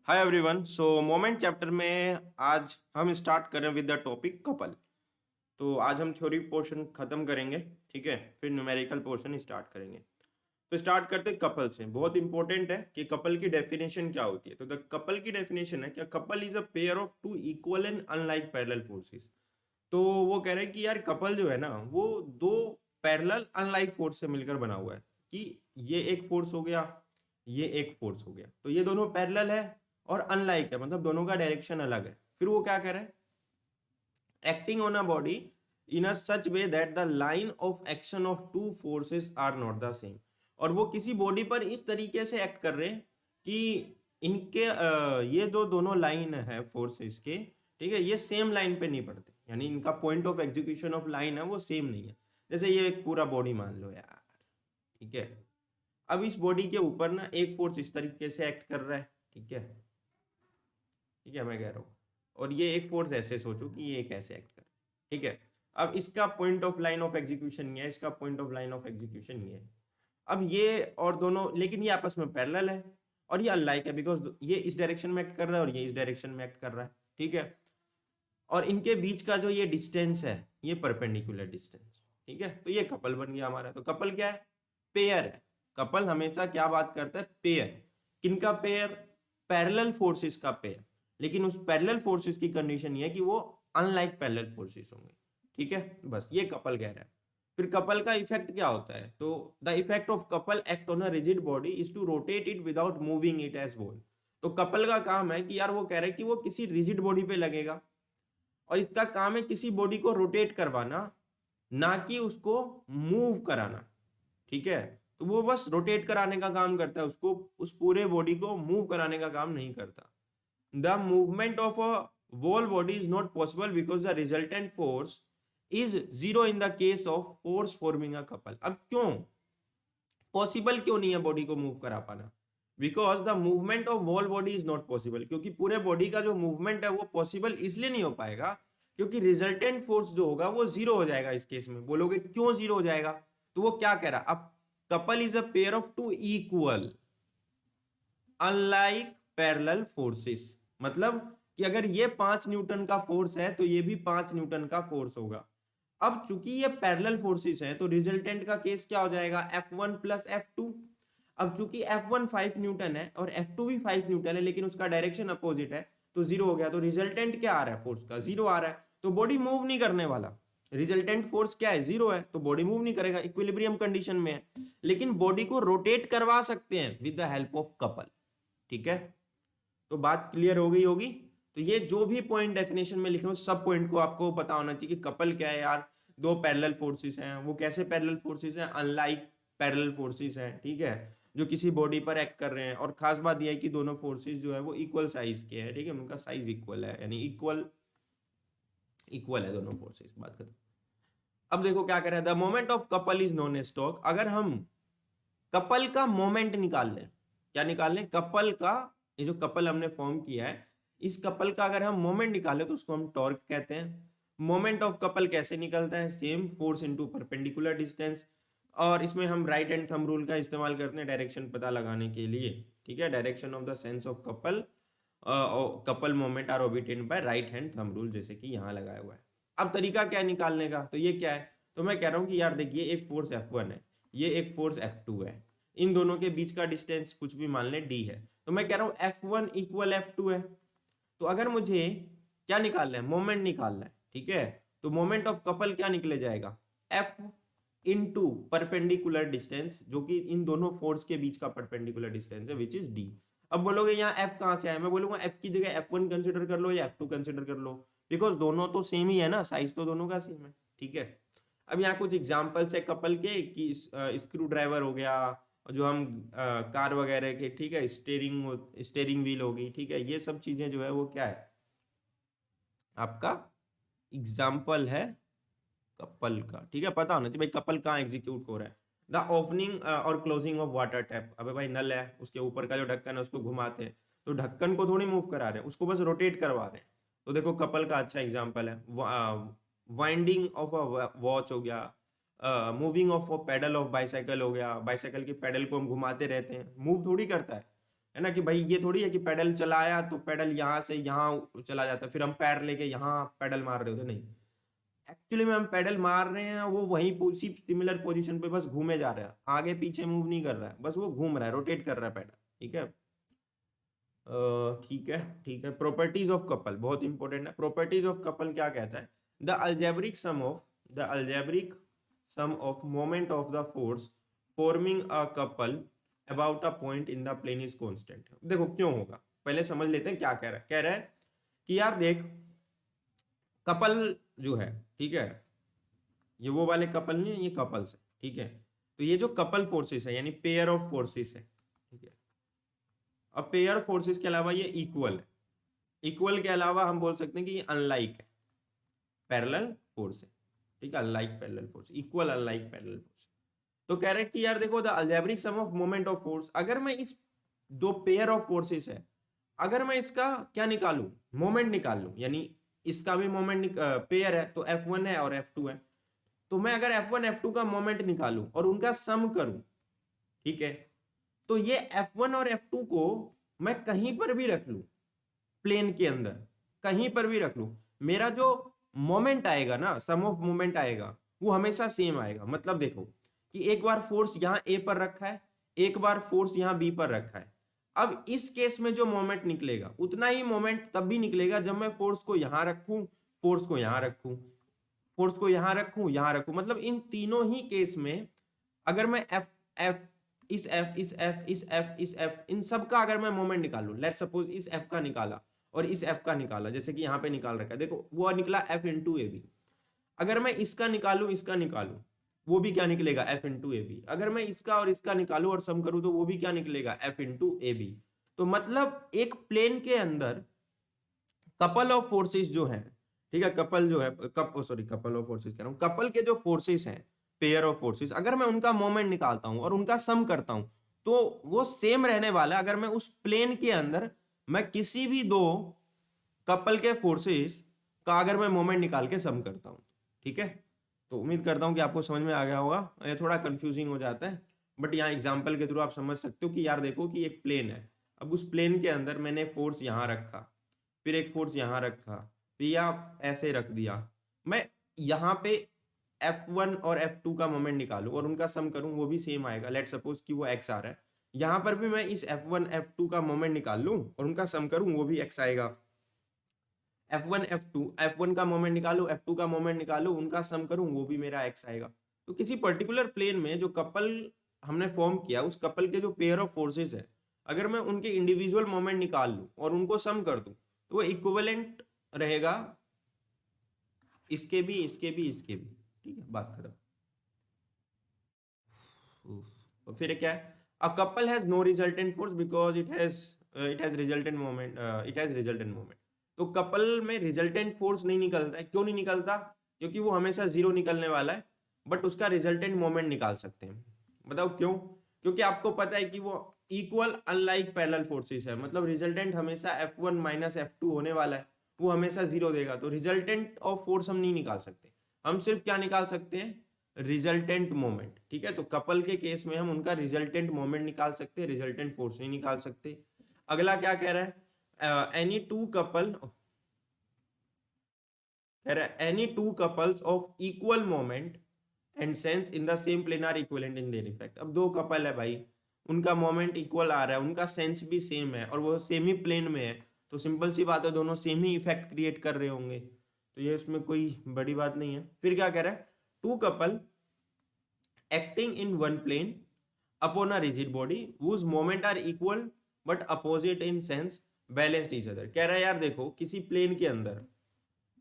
Hi everyone. सो moment chapter में आज हम स्टार्ट करें विद द टॉपिक कपल। तो आज हम थ्योरी पोर्शन खत्म करेंगे, ठीक है, फिर न्यूमेरिकल पोर्शन स्टार्ट करेंगे। तो स्टार्ट करते कपल से। बहुत इंपॉर्टेंट है कि कपल की डेफिनेशन क्या होती है। तो द कपल की डेफिनेशन है कि couple is a pair of two equal and unlike parallel forces. तो वो कह रहे हैं कि यार कपल जो है ना वो दो पैरेलल अनलाइक फोर्स से मिलकर बना हुआ है। कि ये एक फोर्स हो गया, ये एक फोर्स हो गया, तो ये दोनों पैरेलल है और अनलाइक है, मतलब दोनों का डायरेक्शन अलग है। फिर वो क्या कह रहे हैं, acting on a body in a such way that the line of action of two forces are not the same. और वो किसी बॉडी पर इस तरीके से एक्ट कर रहे हैं कि इनके ये जो दोनों लाइन है फोर्सेस के, ठीक है, ये सेम लाइन पे नहीं पड़ते, यानी इनका point of execution of line है वो सेम नहीं है। जैसे ये एक पूरा बॉडी मान लो यार, ठीक है। अब इस बॉडी के ऊपर ना एक फोर्स इस तरीके से एक्ट कर रहा है, ठीक है, ठीक है, मैं कह रहा हूँ। और ये एक फोर्स ऐसे सोचो कि ये एक ऐसे एक्ट कर रहा है, ठीक है। अब इसका point of line of execution ये है, इसका point of line of execution ये है। अब ये और दोनों, लेकिन ये आपस में पैरेलल है और ये अनलाइक है, बिकॉज ये इस डायरेक्शन में एक्ट कर रहा है और ये इस डायरेक्शन में एक्ट कर रहा है, ठीक है। और इनके बीच का जो ये डिस्टेंस है ये परपेंडिकुलर डिस्टेंस, ठीक है। तो ये कपल बन गया हमारा। तो कपल क्या है, पेयर है। कपल हमेशा क्या बात करता है, पेयर। किनका पेयर, पैरेलल फोर्सेस का पेयर। लेकिन उस पैरेलल फोर्सेस की कंडीशन ये है कि वो अनलाइक पैरेलल फोर्सेस होंगे, ठीक है। बस ये कपल कह रहा है। फिर कपल का इफेक्ट क्या होता है, तो the effect of couple act on a rigid body is to rotate it without moving it as whole. तो कपल का काम है कि यार वो कह रहे हैं कि वो किसी रिजिड बॉडी पे लगेगा और इसका काम है किसी बॉडी को रोटेट करवाना, ना कि उसको मूव कराना, ठीक है। तो वो बस रोटेट कराने का काम करता है, उसको उस पूरे बॉडी को मूव कराने का काम नहीं करता। The movement of a whole body is not possible because the resultant force is zero in the case of force forming a couple। अब क्यों पॉसिबल क्यों नहीं है बॉडी को मूव करा पाना, because the movement of whole body is not possible. क्योंकि पूरे बॉडी का जो मूवमेंट है वो पॉसिबल इसलिए नहीं हो पाएगा क्योंकि रिजल्टेंट फोर्स जो होगा वो जीरो हो जाएगा। इस केस में बोलोगे क्यों जीरो हो जाएगा, तो वो क्या कह रहा, अब couple is a pair of two equal unlike parallel forces. मतलब कि अगर ये 5 न्यूटन का फोर्स है तो ये भी 5 न्यूटन का फोर्स होगा। अब चूंकि ये पैरेलल फोर्सेस हैं तो रिजल्टेंट का केस क्या हो जाएगा, F1 प्लस F2। अब चूंकि F1 5 न्यूटन है और F2 भी 5 न्यूटन है लेकिन उसका डायरेक्शन अपोजिट है तो जीरो हो गया। तो रिजल्टेंट क्या आ रहा है, फोर्स का जीरो आ रहा है, तो बॉडी मूव नहीं करने वाला। रिजल्टेंट फोर्स क्या है, जीरो है, तो बॉडी मूव नहीं करेगा, इक्विलिब्रियम कंडीशन में है। लेकिन बॉडी को रोटेट करवा सकते हैं with the help of couple, ठीक है। तो बात क्लियर हो गई होगी। तो ये जो भी पॉइंट डेफिनेशन में लिखे हो सब पॉइंट को आपको पता होना चाहिए कि कपल क्या है यार, दो पैरेलल फोर्सेस हैं। वो कैसे पैरेलल फोर्सेस हैं, अनलाइक पैरेलल फोर्सेस हैं, ठीक है, जो किसी बॉडी पर एक्ट कर रहे हैं। और खास बात यह है कि दोनों फोर्सेस जो है वो इक्वल साइज के हैं, ठीक है, उनका साइज इक्वल है, यानी इक्वल इक्वल है दोनों फोर्सेस। बात करें अब देखो क्या कर रहा है, the moment of couple is known as torque. अगर हम कपल का मोमेंट निकाल लें, क्या निकाल लें, कपल का, ये जो कपल हमने फॉर्म किया है इस कपल का अगर हम मोमेंट निकालें तो उसको हम टॉर्क कहते हैं। मोमेंट ऑफ कपल कैसे निकलता है, same force into perpendicular distance. और इसमें हम राइट हैंड थंब रूल का इस्तेमाल करते हैं डायरेक्शन पता लगाने के लिए, ठीक है। Direction of the sense of couple, couple moment are obtained by right hand thumb rule, जैसे कि यहाँ लगाया हुआ है। अब तरीका क्या है निकालने का, तो ये क्या है, तो मैं कह रहा हूँ कि यार देखिए एक फोर्स F1 है, ये एक फोर्स F2 है, इन दोनों के बीच का डिस्टेंस कुछ भी मान लें d है। तो मैं कह रहा हूँ F1 इक्वल F2 है। तो अगर मुझे क्या निकालना है, मोमेंट निकालना है, ठीक है, तो मोमेंट ऑफ कपल क्या निकले जाएगा, F इंटू परपेंडिकुलर डिस्टेंस, जो कि इन दोनों फोर्स के बीच का परपेंडिकुलर डिस्टेंस है, विच इज d। अब बोलोगे यहाँ F कहाँ से आया, मैं बोलूंगा F की जगह F1 कंसिडर कर लो या F2 कंसिडर कर लो, बिकॉज दोनों तो सेम ही है ना, साइज तो दोनों का सेम है, ठीक है। अब यहाँ कुछ एग्जाम्पल्स है कपल के कि स्क्रू ड्राइवर हो गया, जो हम कार वगैरह के, ठीक है, स्टेयरिंग व्हील होगी, ठीक है, ये सब चीजें जो है वो क्या है आपका एग्जाम्पल है कपल का, ठीक है। पता होना चाहिए भाई कपल कहाँ एग्जीक्यूट हो रहा है। द ओपनिंग और क्लोजिंग ऑफ वाटर टैप, अबे भाई नल है, उसके ऊपर का जो ढक्कन है उसको घुमाते हैं, तो ढक्कन को थोड़ी मूव करा रहे हैं, उसको बस रोटेट करवा रहे हैं। तो देखो कपल का अच्छा एग्जाम्पल है। वाइंडिंग ऑफ अ वॉच हो गया, moving of a pedal of bicycle हो गया, बाइसाइकिल के पेडल को हम घुमाते रहते हैं, मूव थोड़ी करता है। है ना, कि भाई ये थोड़ी है कि पेडल चलाया तो पेडल यहाँ से यहाँ चला जाता, फिर हम पैर लेके यहाँ पेडल मार रहे होते, नहीं, एक्चुअली में हम पेडल मार रहे हैं, वो वहीं उसी सिमिलर पोजीशन पे बस घूमे जा रहा है, आगे पीछे मूव नहीं कर रहा है, बस वो घूम रहा है, रोटेट कर रहा है पेडल, ठीक है। ठीक है, ठीक है। प्रॉपर्टीज ऑफ कपल बहुत इंपॉर्टेंट है। प्रॉपर्टीज ऑफ कपल क्या कहता है, the algebraic sum of moment of the force forming a couple about a point in the plane is constant. देखो क्यों होगा, पहले समझ लेते हैं क्या कह रहा है कि यार देख, कपल जो है, ठीक है, ये वो वाले कपल नहीं है, ये कपल्स है, ठीक है। तो ये जो कपल फोर्सेस है यानी पेयर ऑफ फोर्सेस है, ठीक है। अब पेयर फोर्सेस के अलावा ये इक्वल है, इक्वल के अलावा हम बोल सकते हैं कि ये अनलाइक है, पैरेलल फोर्स है, ठीक है, unlike parallel force, equal unlike parallel force. तो कह रहे हैं कि यार देखो, the algebraic sum of moment of force, अगर मैं इस दो पेयर ऑफ फोर्सेस है, अगर मैं इसका क्या निकालूं, मोमेंट निकाल लूं, यानी इसका भी मोमेंट पेयर है तो F1 है और F2 है, तो मैं अगर F1 F2 का मोमेंट निकालूं और उनका सम करूं, ठीक है, तो ये F1 और F2 को मैं कहीं पर भी रख लूं, प्लेन के अंदर कहीं पर भी रख लूं, मेरा जो मोमेंट आएगा ना, सम ऑफ मोमेंट आएगा, वो हमेशा सेम आएगा। मतलब देखो कि एक बार फोर्स यहां ए पर रखा है, एक बार फोर्स यहां बी पर रखा है, अब इस केस में जो मोमेंट निकलेगा उतना ही मोमेंट तब भी निकलेगा जब मैं फोर्स को यहां रखूं, फोर्स को यहां रखूं, फोर्स को यहां रखूं, यहां रखूं, मतलब इन तीनों ही केस में अगर मैं एफ एफ इस एफ इस एफ इस एफ इस एफ इन सब का अगर मैं मोमेंट निकालूं, लेट सपोज इस एफ का निकाला और इस एफ का निकाला, जैसे कि यहाँ पे निकाल रखा है, देखो वो निकला एफ इंटू ए बी, अगर मैं इसका निकालूं इसका निकालूं, वो भी क्या निकलेगा, एफ इंटू ए बी, अगर मैं इसका और इसका निकालूं और सम करूं तो वो भी क्या निकलेगा, एफ इंटू ए बी। तो मतलब एक प्लेन के अंदर कपल ऑफ फोर्सेस जो है, ठीक है, कपल जो है कपल ऑफ फोर्सेस कह रहा हूं, कपल के जो फोर्सेस हैं, पेयर ऑफ फोर्सेस, अगर मैं उनका मोमेंट निकालता हूं और उनका सम करता हूं तो वो सेम रहने वाला है, अगर मैं उस प्लेन के अंदर मैं किसी भी दो कपल के फोर्सेस का अगर मैं मोमेंट निकाल के सम करता हूं, ठीक है। तो उम्मीद करता हूं कि आपको समझ में आ गया होगा, ये थोड़ा कंफ्यूजिंग हो जाता है, बट यहाँ एग्जाम्पल के थ्रू आप समझ सकते हो कि यार देखो कि एक प्लेन है, अब उस प्लेन के अंदर मैंने फोर्स यहाँ रखा, फिर एक फोर्स यहाँ रखा, फिर या ऐसे रख दिया, मैं यहाँ पे F1 और F2 का मोमेंट निकालूं और उनका सम करूं, वो भी सेम आएगा। लेट सपोज कि वो x आ रहा है, यहाँ पर भी मैं इस F1 F2 का मोमेंट निकाल लूं और उनका सम करूं, वो भी x आएगा। F1 F2, F1 का मोमेंट निकालो, F2 का मोमेंट निकालो, उनका सम करूं, वो भी मेरा x आएगा। तो किसी पर्टिकुलर प्लेन में जो कपल हमने फॉर्म किया, उस कपल के जो पेयर ऑफ फोर्सेस है, अगर मैं उनके इंडिविजुअल मोमेंट निकाल लूं और उनको सम कर दूं तो वो इक्विवेलेंट रहेगा इसके भी, इसके भी, इसके भी, ठीक है, बात खत्म। और फिर क्या है, a couple has no resultant force because it has resultant moment, it has resultant moment. तो कपल में रिजल्टेंट फोर्स नहीं निकलता है, क्यों नहीं निकलता, क्योंकि वो हमेशा जीरो निकलने वाला है, बट उसका रिजल्टेंट मोमेंट निकाल सकते हैं। बताओ क्यों, क्योंकि आपको पता है कि वो इक्वल अनलाइक पैरेलल फोर्सेस है, मतलब रिजल्टेंट हमेशा F1 माइनस F2 होने वाला है, वो हमेशा जीरो देगा, तो रिजल्टेंट ऑफ फोर्स हम नहीं निकाल सकते, हम सिर्फ क्या निकाल सकते हैं, रिजल्टेंट मोमेंट, ठीक है। तो कपल के केस में हम उनका रिजल्टेंट मोमेंट निकाल सकते हैं, रिजल्टेंट फोर्स नहीं निकाल सकते। अगला क्या कह रहा है, एनी टू कपल, कह रहा है any two couples of equal moment and sense in the same plane are equivalent in their effect. अब दो कपल है भाई, उनका मोमेंट इक्वल आ रहा है, उनका सेंस भी सेम है और वो सेम ही प्लेन में है, तो सिंपल सी बात है, दोनों सेम ही इफेक्ट क्रिएट कर रहे होंगे, तो ये उसमें कोई बड़ी बात नहीं है। फिर क्या कह रहा है, two couple acting in one plane upon a rigid body whose moment are equal but opposite in sense balanced each other. कह रहा है यार देखो, किसी प्लेन के अंदर,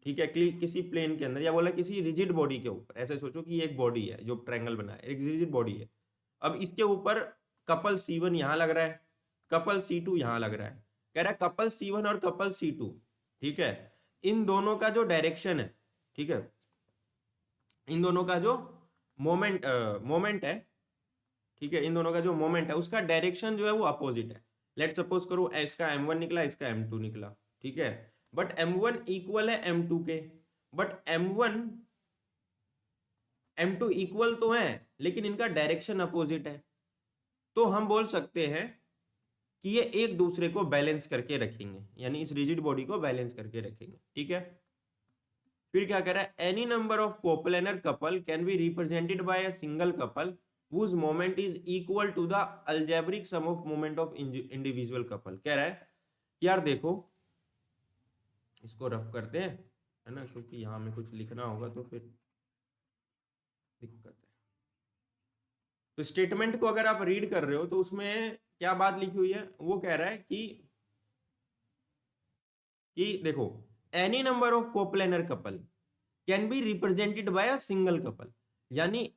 ठीक है, किसी प्लेन के अंदर, या बोला किसी रिजिड बॉडी के ऊपर, ऐसे सोचो कि एक बॉडी है जो ट्रायंगल बना है, एक रिजिड बॉडी है, अब इसके ऊपर कपल C1 यहाँ लग रहा है, कपल C2 यहाँ लग रहा है। कह रहा है कपल C1 और कपल C2, ठीक है, इन दोनों का जो डायरेक्शन है, ठीक है, इन दोनों का जो मोमेंट है, ठीक है, इन दोनों का जो मोमेंट है उसका डायरेक्शन जो है वो अपोजिट है। लेट सपोज करो इसका M1 निकला, इसका M2 निकला, ठीक है, बट M1 इक्वल है M2 के, बट M1 M2 इक्वल तो है लेकिन इनका डायरेक्शन अपोजिट है, तो हम बोल सकते हैं कि ये एक दूसरे को बैलेंस करके रखेंगे, यानी इस रिजिड बॉडी को बैलेंस करके रखेंगे, ठीक है। फिर क्या कह रहा है, any number of coplanar couple can be represented by a single couple whose moment is equal to the algebraic sum of moment of individual couple। कह रहा है कि यार देखो, इसको रफ करते हैं, है ना, क्योंकि यहाँ में कुछ लिखना होगा तो फिर दिक्कत है। तो स्टेटमेंट को अगर आप रीड कर रहे हो तो उसमें क्या बात लिखी हुई है, वो कह रहा है कि देखो, any number of coplanar couple can be represented by a single couple, यानी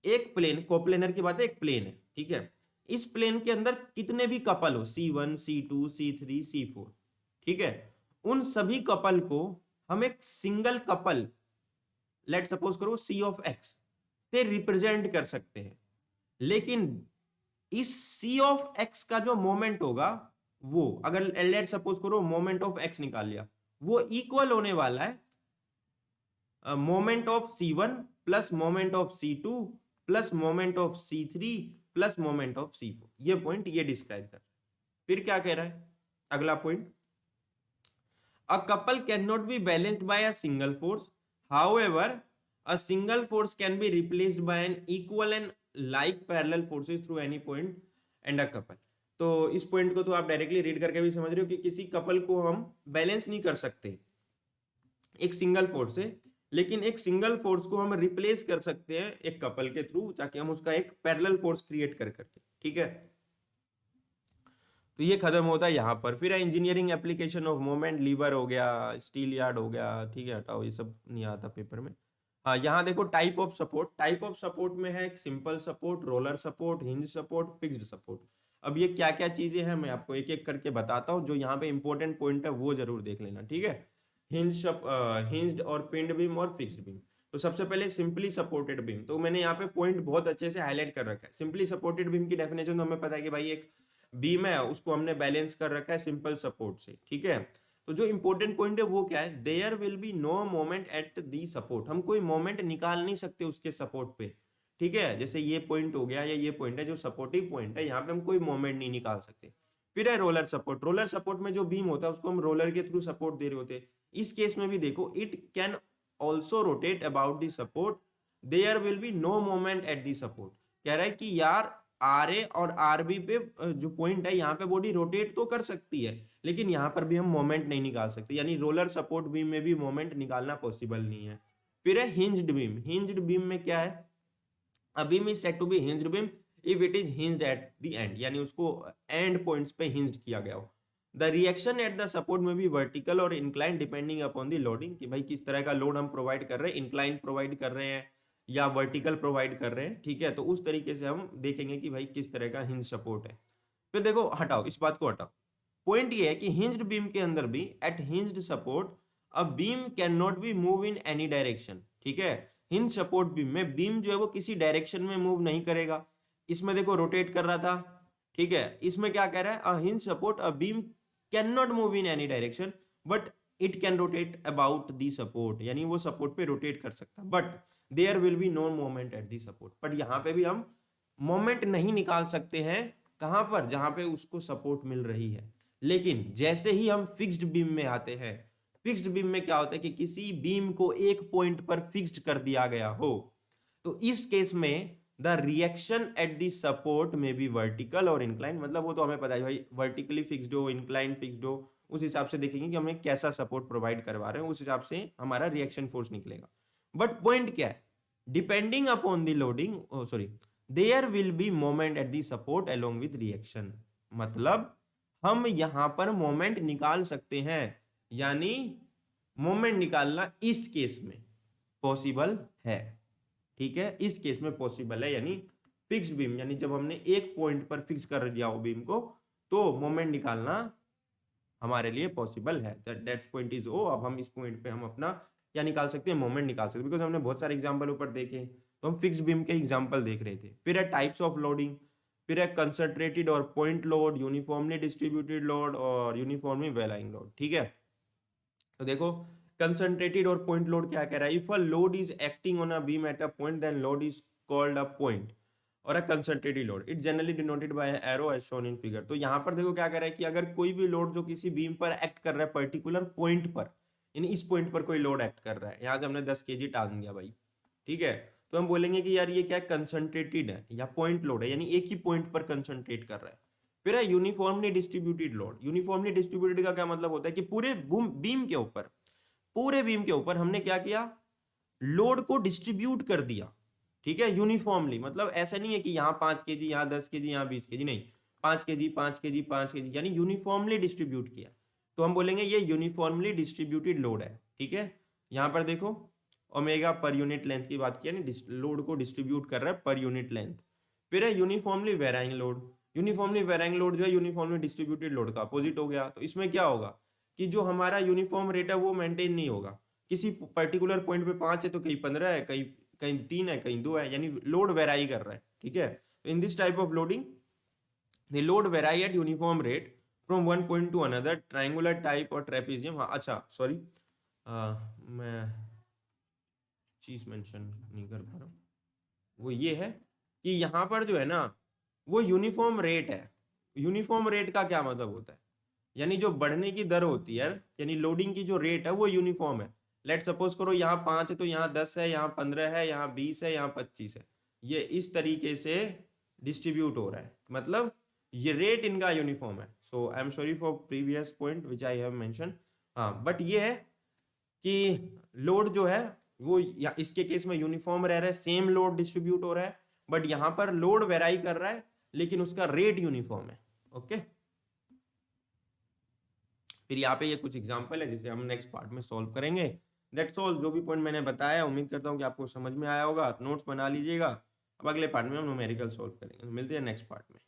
एक प्लेन, कोप्लेनर की बात है, एक प्लेन है, ठीक है, इस प्लेन के अंदर कितने भी कपल हो, C1 C2 C3 C4, ठीक है, उन सभी कपल को हम एक सिंगल कपल, लेट सपोज करो C ऑफ X से रिप्रेजेंट कर सकते हैं। लेकिन इस C ऑफ X का जो मोमेंट होगा, वो अगर लेट सपोज करो मोमेंट ऑफ X निकाल लिया, वो इक्वल होने वाला है moment of C1 plus moment of C2 plus moment of C3 plus moment of C4। ये पॉइंट ये डिस्क्राइब कर। फिर क्या कह रहा है अगला point, a couple can not be balanced by a single force, however a single force can be replaced by an equal and like parallel forces through any point and a couple. तो इस point को तो आप directly read करके भी समझ रहे हो कि किसी कपल को हम बैलेंस नहीं कर सकते एक सिंगल फोर्स से, लेकिन एक सिंगल फोर्स को हम रिप्लेस कर सकते हैं एक कपल के थ्रू, ताकि हम उसका एक पैरेलल फोर्स क्रिएट कर करके, ठीक है। तो ये खत्म होता है यहाँ पर। फिर engineering application of moment, lever हो गया, स्टील यार्ड हो गया, ठीक है, हटाओ, ये सब नहीं आता पेपर में। हाँ, यहाँ देखो type of support, type of support में है simple support, roller support, hinge support, fixed support. अब ये क्या क्या चीजें हैं मैं आपको एक एक करके बताता हूँ, जो यहाँ पे इंपॉर्टेंट पॉइंट है वो जरूर देख लेना, ठीक है। हिंज्ड और पिन्ड बीम और फिक्स्ड बीम। तो सबसे पहले सिंपली सपोर्टेड बीम, तो मैंने यहाँ पे पॉइंट बहुत अच्छे से हाईलाइट कर रखा है। सिंपली सपोर्टेड बीम की डेफिनेशन तो हमें पता है कि भाई एक बीम है, उसको हमने बैलेंस कर रखा है सिंपल सपोर्ट से, ठीक है। तो जो इंपॉर्टेंट पॉइंट है वो क्या है, there will be no moment at the support, हम कोई मोमेंट निकाल नहीं सकते उसके सपोर्ट पे, ठीक है। जैसे ये पॉइंट हो गया या ये पॉइंट है जो सपोर्टिव पॉइंट है, यहाँ पे हम कोई मोमेंट नहीं निकाल सकते। फिर है रोलर सपोर्ट, रोलर सपोर्ट में जो बीम होता है उसको हम रोलर के थ्रू सपोर्ट दे रहे होते हैं। इस केस में भी देखो, it can also rotate about the support, there will be no moment at the support. कह रहा है कि यार RA और RB पे जो पॉइंट है यहाँ पे बॉडी रोटेट तो कर सकती है, लेकिन यहाँ पर भी हम मोमेंट नहीं निकाल सकते, यानी रोलर सपोर्ट बीम में भी मोमेंट निकालना पॉसिबल नहीं है। फिर है हिंज्ड बीम, हिंज्ड बीम में क्या है, a beam is said to be hinged beam if it is hinged at the end, यानी उसको एंड पॉइंट्स पे हिंज्ड किया गया हो। The reaction at the support में भी वर्टिकल और incline depending upon the loading, कि भाई किस तरह का लोड हम प्रोवाइड कर रहे हैं, इंक्लाइन प्रोवाइड कर रहे हैं या वर्टिकल प्रोवाइड कर रहे हैं, ठीक है। तो उस तरीके से हम देखेंगे कि भाई किस तरह का हिंज सपोर्ट है। फिर देखो, हटाओ इस बात को, हटाओ। पॉइंट ये है कि हिंज्ड बीम के अंदर भी at hinged support a beam can not be move in any direction, ठीक है। हिंज सपोर्ट बीम में बीम जो है वो किसी डायरेक्शन में मूव नहीं करेगा। इसमें देखो रोटेट कर रहा था, ठीक है। इसमें क्या कह रहा है, a hinge support a beam can not move in any direction but it can rotate about the support, यानी वो सपोर्ट पे रोटेट कर सकता है, but there will be no moment at the support. But यहाँ पे भी हम मोमेंट नहीं निकाल सकते हैं, कहां पर, जहां पे उसको सपोर्ट मिल रही है। लेकिन जैसे ही हम फिक्स्ड बीम में आते हैं, फिक्स्ड बीम में क्या होता है कि किसी बीम को एक पॉइंट पर फिक्स्ड कर दिया गया हो, तो इस केस में the reaction at the support में भी वर्टिकल और इंक्लाइन, मतलब वो तो हमें पता है भाई, वर्टिकली फिक्स्ड हो, इंक्लाइन फिक्स्ड हो, उस हिसाब से देखेंगे कि हमें कैसा सपोर्ट प्रोवाइड करवा रहे हैं, उस हिसाब से हमारा रिएक्शन फोर्स निकलेगा। बट पॉइंट क्या है, depending upon the loading, sorry, there will be moment at the support along with reaction, मतलब हम यहां पर मोमेंट निकाल सकते हैं, यानी मोमेंट निकालना इस केस में पॉसिबल है, ठीक है। इस केस में पॉसिबल है, यानी फिक्स्ड बीम, यानी जब हमने एक पॉइंट पर फिक्स कर दिया हो बीम को, तो मोमेंट निकालना हमारे लिए पॉसिबल है। दैट पॉइंट इज ओ। अब हम इस पॉइंट पे हम अपना क्या निकाल सकते हैं, मोमेंट निकाल सकते हैं, बिकॉज हमने बहुत सारे एग्जांपल ऊपर देखे, तो हम फिक्स बीम के एग्जांपल देख रहे थे। फिर है टाइप्स ऑफ लोडिंग, फिर है कंसंट्रेटेड और point load, uniformly distributed load और यूनिफॉर्मली वेलाइंग लोड, ठीक है। तो देखो, कंसंट्रेटेड और पॉइंट लोड क्या कह रहा है, if a load is acting on a beam at a point then load is called a point, और a concentrated load it generally denoted by arrow as shown in figure. तो यहाँ पर देखो क्या कर रहा है कि अगर कोई भी लोड जो किसी बीम पर एक्ट कर रहा है पर्टिकुलर पॉइंट पर, यानी इस पॉइंट पर कोई लोड एक्ट कर रहा है, यहाँ से हमने 10 kg टांग दिया भाई, ठीक है, तो हम बोलेंगे कि यार ये क्या कंसंट्रेटेड है या पॉइंट लोड है, यानी एक ही पॉइंट पर कंसंट्रेट कर रहा है। फिर है uniformly distributed load. Uniformly distributed का क्या मतलब होता है कि पूरे बीम के ऊपर हमने क्या किया, लोड को डिस्ट्रीब्यूट कर दिया, ठीक है, यूनिफॉर्मली। मतलब ऐसा नहीं है कि यहाँ 5 kg, यहाँ 10 kg, यहाँ 20 kg, नहीं, 5 kg 5 kg 5 kg, यानी यूनिफॉर्मली डिस्ट्रीब्यूट किया, तो हम बोलेंगे ये यूनिफॉर्मली डिस्ट्रीब्यूटेड लोड है, ठीक है। यहाँ पर देखो ओमेगा पर यूनिट लेंथ की बात किया, नहीं, लोड को डिस्ट्रीब्यूट कर रहा है पर यूनिट लेंथ। फिर है uniformly varying load. Uniformly varying load जो है यूनिफॉर्मली डिस्ट्रीब्यूटेड लोड का अपोजिट हो गया। तो इसमें क्या होगा कि जो हमारा यूनिफॉर्म रेट है वो मेंटेन नहीं होगा, किसी पर्टिकुलर पॉइंट पे 5 है तो कहीं 15 है, कहीं कहीं 3 है, कहीं 2 है, यानी लोड वेराई कर रहा है, ठीक है। तो in this type of loading the load वेराई eight uniform rate from one point two another, triangular type और ट्रेपेजियम। हाँ अच्छा सॉरी, मैं चीज मेंशन नहीं कर पा रहा हूँ, वो ये है कि यहाँ पर जो है ना वो यूनिफॉर्म रेट है। यूनिफॉर्म रेट का क्या मतलब होता है, यानी जो बढ़ने की दर होती है, यानी लोडिंग की जो रेट है वो यूनिफॉर्म है। लेट सपोज करो यहाँ 5 है तो यहाँ 10 है, यहाँ 15 है, यहाँ 20 है, यहाँ 25 है, ये इस तरीके से डिस्ट्रीब्यूट हो रहा है, मतलब ये रेट इनका यूनिफॉर्म है। So I am sorry for previous point which I have mention. हाँ बट ये है कि लोड जो है वो या इसके केस में यूनिफॉर्म रह रहा है, सेम लोड डिस्ट्रीब्यूट हो रहा है, बट यहाँ पर लोड वेराई कर रहा है लेकिन उसका रेट यूनिफॉर्म है। ओके, फिर यहाँ पे ये कुछ एग्जांपल है जिसे हम नेक्स्ट पार्ट में सॉल्व करेंगे। दैट्स ऑल, जो भी पॉइंट मैंने बताया उम्मीद करता हूँ कि आपको समझ में आया होगा, नोट्स बना लीजिएगा। अब अगले पार्ट में हम न्यूमेरिकल सॉल्व करेंगे। मिलते हैं नेक्स्ट पार्ट में।